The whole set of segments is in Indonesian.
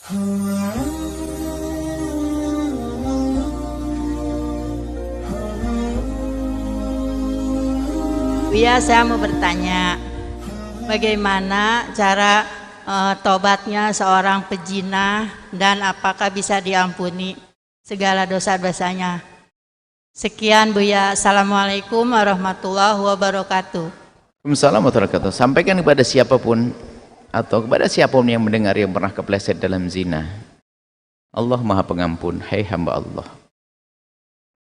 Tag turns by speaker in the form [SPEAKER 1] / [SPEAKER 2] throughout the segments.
[SPEAKER 1] Ya, saya mau bertanya, bagaimana cara tobatnya seorang pezina dan apakah bisa diampuni segala dosa-dosanya? Sekian Buya. Assalamualaikum warahmatullahi wabarakatuh.
[SPEAKER 2] Waalaikumsalam warahmatullahi wabarakatuh. Sampaikan kepada siapapun atau kepada siapapun yang mendengar yang pernah kepleset dalam zina, Allah Maha Pengampun. Hai hamba Allah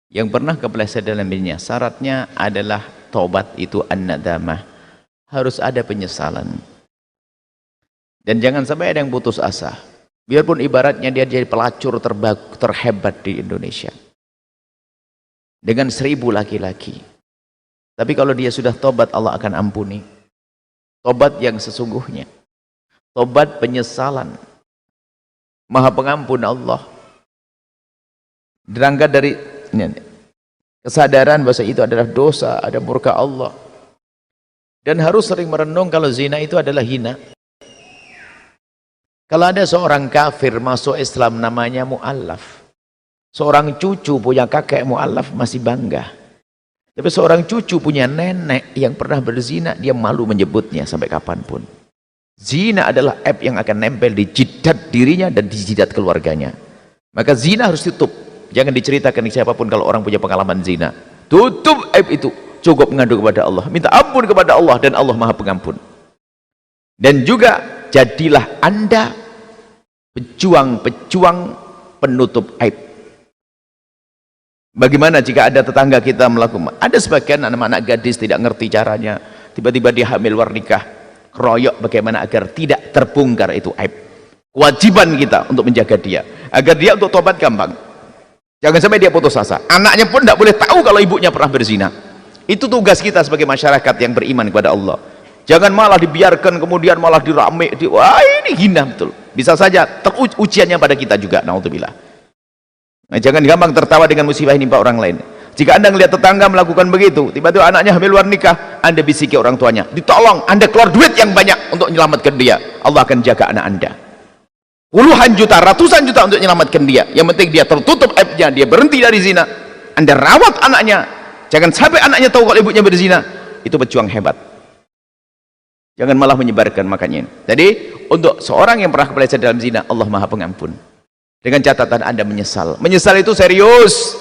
[SPEAKER 2] yang pernah kepleset dalam zina, syaratnya adalah tobat itu an-nadamah, harus ada penyesalan. Dan jangan sampai ada yang putus asa, biarpun ibaratnya dia jadi pelacur terhebat di Indonesia dengan 1000 laki-laki, tapi kalau dia sudah tobat, Allah akan ampuni. Tobat yang sesungguhnya, tobat penyesalan. Maha Pengampun Allah. Berangkat dari kesadaran bahwa itu adalah dosa, ada murka Allah, dan harus sering merenung kalau zina itu adalah hina. Kalau ada seorang kafir masuk Islam namanya mu'allaf, seorang cucu punya kakek mu'allaf masih bangga, tapi seorang cucu punya nenek yang pernah berzina, dia malu menyebutnya sampai kapanpun. Zina adalah aib yang akan nempel di jidat dirinya dan di jidat keluarganya. Maka zina harus tutup. Jangan diceritakan ke siapapun kalau orang punya pengalaman zina. Tutup aib itu. Cukup mengadu kepada Allah, minta ampun kepada Allah, dan Allah Maha Pengampun. Dan juga jadilah Anda pejuang-pejuang penutup aib. Bagaimana jika ada tetangga kita melakukan, ada sebagian anak-anak gadis tidak ngerti caranya, tiba-tiba dia hamil luar nikah, keroyok bagaimana agar tidak terbongkar itu aib. Kewajiban kita untuk menjaga dia, agar dia untuk tobat gampang. Jangan sampai dia putus asa. Anaknya pun tidak boleh tahu kalau ibunya pernah berzina. Itu tugas kita sebagai masyarakat yang beriman kepada Allah. Jangan malah dibiarkan kemudian malah dirame, wah ini hina betul. Bisa saja ujiannya pada kita juga, naudzubillah. Nah, jangan gampang tertawa dengan musibah ini Pak orang lain. Jika Anda melihat tetangga melakukan begitu, tiba-tiba anaknya hamil luar nikah, Anda bisiki orang tuanya, ditolong, Anda keluar duit yang banyak untuk menyelamatkan dia. Allah akan jaga anak Anda. Puluhan juta, ratusan juta untuk menyelamatkan dia. Yang penting dia tertutup aibnya, dia berhenti dari zina. Anda rawat anaknya, jangan sampai anaknya tahu kalau ibunya berzina. Itu pejuang hebat. Jangan malah menyebarkan, makanya. Jadi untuk seorang yang pernah kepleset dalam zina, Allah Maha Pengampun. Dengan catatan Anda menyesal. Menyesal itu serius.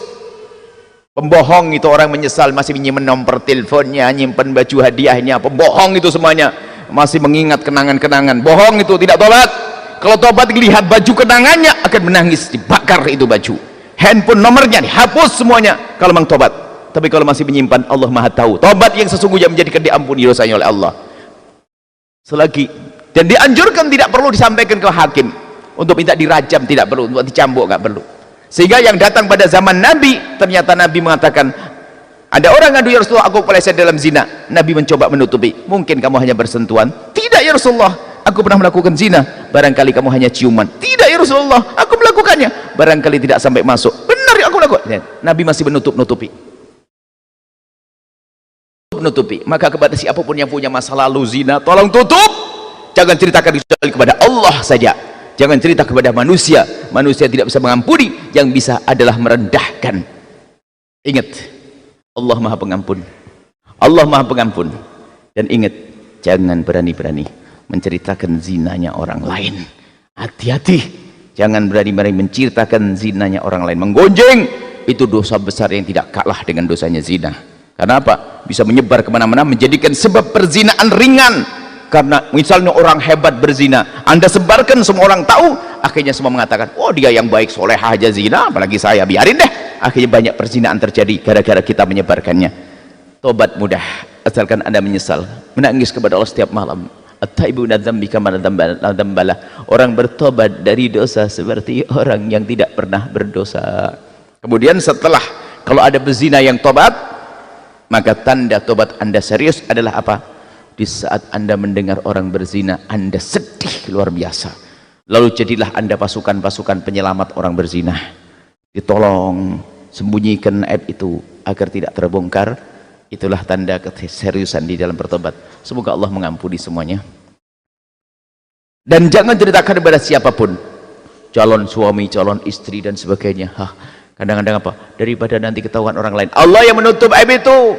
[SPEAKER 2] Pembohong itu orang menyesal, masih menyimpan nomor teleponnya, nyimpan baju hadiahnya. Pembohong itu semuanya masih mengingat kenangan-kenangan. Bohong itu tidak tobat. Kalau tobat lihat baju kenangannya akan menangis, dibakar itu baju. Handphone nomornya dihapus semuanya kalau memang tobat. Tapi kalau masih menyimpan, Allah Maha tahu. Tobat yang sesungguhnya menjadikan diampuni dosanya oleh Allah. Selagi dan dianjurkan tidak perlu disampaikan ke hakim untuk minta dirajam, tidak perlu, untuk dicambuk nggak perlu. Sehingga yang datang pada zaman Nabi, ternyata Nabi mengatakan, ada orang ngadu, ya Rasulullah aku kepleset dalam zina. Nabi mencoba menutupi, mungkin kamu hanya bersentuhan. Tidak ya Rasulullah, aku pernah melakukan zina. Barangkali kamu hanya ciuman. Tidak ya Rasulullah, aku melakukannya. Barangkali tidak sampai masuk. Benar ya aku lakukan. Nabi masih menutupi. Maka kepada siapapun yang punya masa lalu zina, tolong tutup. Jangan ceritakan kepada Allah saja. Jangan cerita kepada manusia. Manusia tidak bisa mengampuni. Yang bisa adalah merendahkan. Ingat, Allah Maha Pengampun. Allah Maha Pengampun. Dan ingat, jangan berani-berani menceritakan zinanya orang lain. Hati-hati. Jangan berani-berani menceritakan zinanya orang lain. Menggonjeng, itu dosa besar yang tidak kalah dengan dosanya zina. Karena apa? Bisa menyebar kemana-mana, menjadikan sebab perzinaan ringan. Karena misalnya orang hebat berzina, Anda sebarkan, semua orang tahu, akhirnya semua mengatakan, oh dia yang baik solehah aja zina, apalagi saya, biarin deh. Akhirnya banyak perzinaan terjadi gara-gara kita menyebarkannya. Tobat mudah, asalkan Anda menyesal, menangis kepada Allah setiap malam. At-taibuna dzambi kama la dzambala. Orang bertobat dari dosa seperti orang yang tidak pernah berdosa. Kemudian setelah, kalau ada pezina yang tobat, maka tanda tobat Anda serius adalah apa? Di saat Anda mendengar orang berzina, Anda sedih luar biasa. Lalu jadilah Anda pasukan-pasukan penyelamat orang berzina. Ditolong, sembunyikan aib itu agar tidak terbongkar. Itulah tanda keseriusan di dalam bertobat. Semoga Allah mengampuni semuanya. Dan jangan ceritakan kepada siapapun. calon suami, calon istri dan sebagainya. Kadang-kadang apa? Daripada nanti ketahuan orang lain. Allah yang menutup aib itu.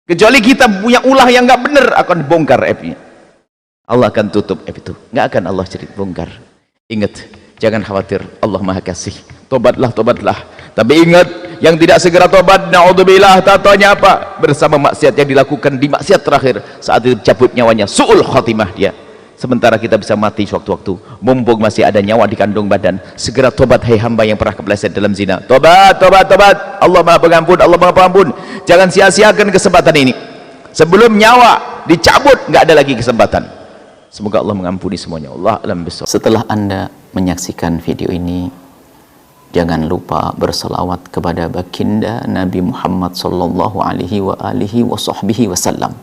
[SPEAKER 2] Kecuali kita punya ulah yang nggak benar, akan bongkar aibnya. Allah akan tutup aib itu. Nggak akan Allah bongkar. Ingat, jangan khawatir. Allah Maha Kasih. Tobatlah, tobatlah. Tapi ingat, yang tidak segera tobat, na'udzubillah, tatonya apa? Bersama maksiat yang dilakukan di maksiat terakhir. Saat itu cabut nyawanya. Su'ul khotimah dia. Sementara kita bisa mati sewaktu-waktu, mumpung masih ada nyawa di kandung badan. Segera tobat, hai hamba yang pernah kepleset dalam zina. Tobat, tobat, tobat. Allah Maha Pengampun, Allah Maha Pengampun. Jangan sia-siakan kesempatan ini. Sebelum nyawa dicabut, nggak ada lagi kesempatan. Semoga Allah mengampuni semuanya. Allah alam besar.
[SPEAKER 3] Setelah Anda menyaksikan video ini, jangan lupa berselawat kepada baginda Nabi Muhammad sallallahu alaihi wa alihi wa sahbihi wasallam.